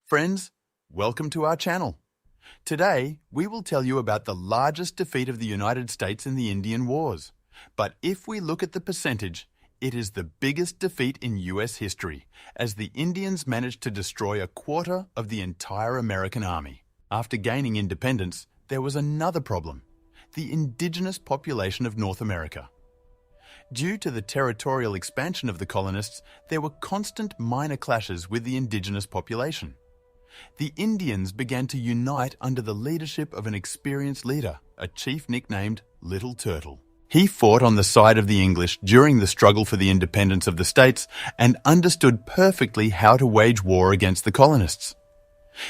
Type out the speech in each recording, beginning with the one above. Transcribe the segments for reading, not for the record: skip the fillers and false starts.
Friends, welcome to our channel. Today, we will tell you about the largest defeat of the United States in the Indian Wars. But if we look at the percentage, it is the biggest defeat in US history, as the Indians managed to destroy a quarter of the entire American army. After gaining independence, there was another problem: the indigenous population of North America. Due to the territorial expansion of the colonists, there were constant minor clashes with the indigenous population. The Indians began to unite under the leadership of an experienced leader, a chief nicknamed Little Turtle. He fought on the side of the English during the struggle for the independence of the states and understood perfectly how to wage war against the colonists.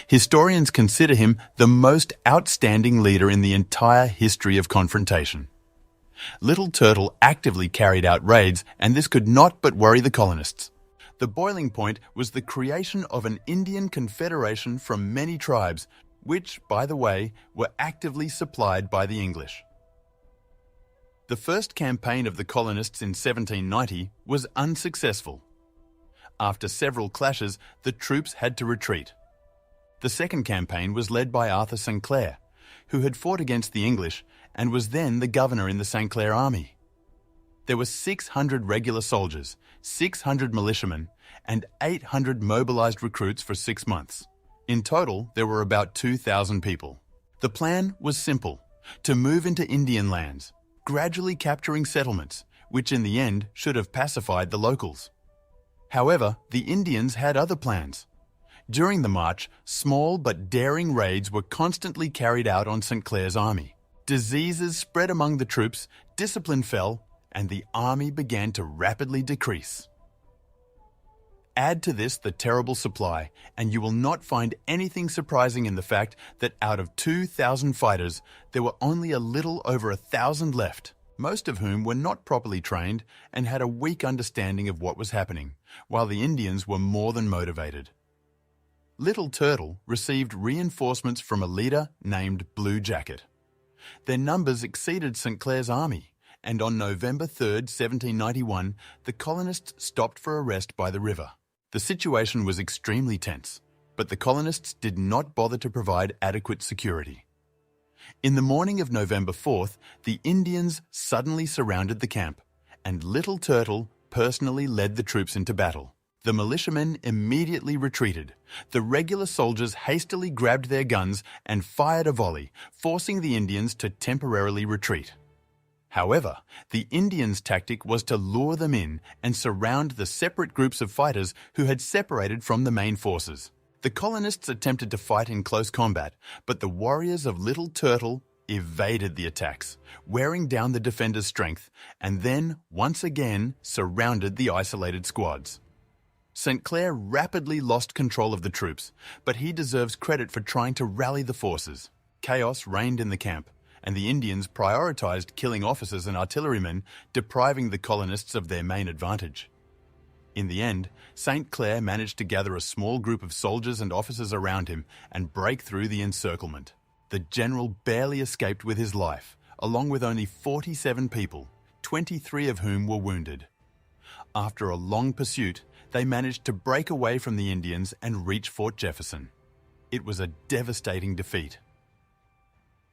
Historians consider him the most outstanding leader in the entire history of confrontation. Little Turtle actively carried out raids, and this could not but worry the colonists. The boiling point was the creation of an Indian confederation from many tribes, which, by the way, were actively supplied by the English. The first campaign of the colonists in 1790 was unsuccessful. After several clashes, the troops had to retreat. The second campaign was led by Arthur St. Clair, who had fought against the English and was then the governor in the St. Clair army. There were 600 regular soldiers, 600 militiamen, and 800 mobilized recruits for 6 months. In total, there were about 2,000 people. The plan was simple: to move into Indian lands, gradually capturing settlements, which in the end should have pacified the locals. However, the Indians had other plans. During the march, small but daring raids were constantly carried out on St. Clair's army. Diseases spread among the troops, discipline fell, and the army began to rapidly decrease. Add to this the terrible supply, and you will not find anything surprising in the fact that out of 2,000 fighters, there were only a little over 1,000 left, most of whom were not properly trained and had a weak understanding of what was happening, while the Indians were more than motivated. Little Turtle received reinforcements from a leader named Blue Jacket. Their numbers exceeded St. Clair's army, and on November 3, 1791, the colonists stopped for a rest by the river. The situation was extremely tense, but the colonists did not bother to provide adequate security. In the morning of November 4th, the Indians suddenly surrounded the camp, and Little Turtle personally led the troops into battle. The militiamen immediately retreated. The regular soldiers hastily grabbed their guns and fired a volley, forcing the Indians to temporarily retreat. However, the Indians' tactic was to lure them in and surround the separate groups of fighters who had separated from the main forces. The colonists attempted to fight in close combat, but the warriors of Little Turtle evaded the attacks, wearing down the defenders' strength, and then, once again, surrounded the isolated squads. St. Clair rapidly lost control of the troops, but he deserves credit for trying to rally the forces. Chaos reigned in the camp, and the Indians prioritized killing officers and artillerymen, depriving the colonists of their main advantage. In the end, St. Clair managed to gather a small group of soldiers and officers around him and break through the encirclement. The general barely escaped with his life, along with only 47 people, 23 of whom were wounded. After a long pursuit, they managed to break away from the Indians and reach Fort Jefferson. It was a devastating defeat.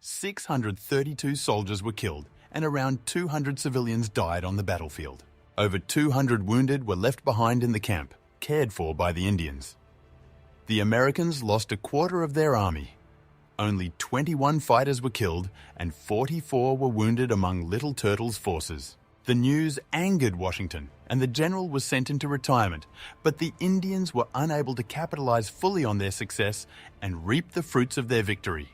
632 soldiers were killed, and around 200 civilians died on the battlefield. Over 200 wounded were left behind in the camp, cared for by the Indians. The Americans lost a quarter of their army. Only 21 fighters were killed, and 44 were wounded among Little Turtle's forces. The news angered Washington, and the general was sent into retirement, but the Indians were unable to capitalize fully on their success and reap the fruits of their victory.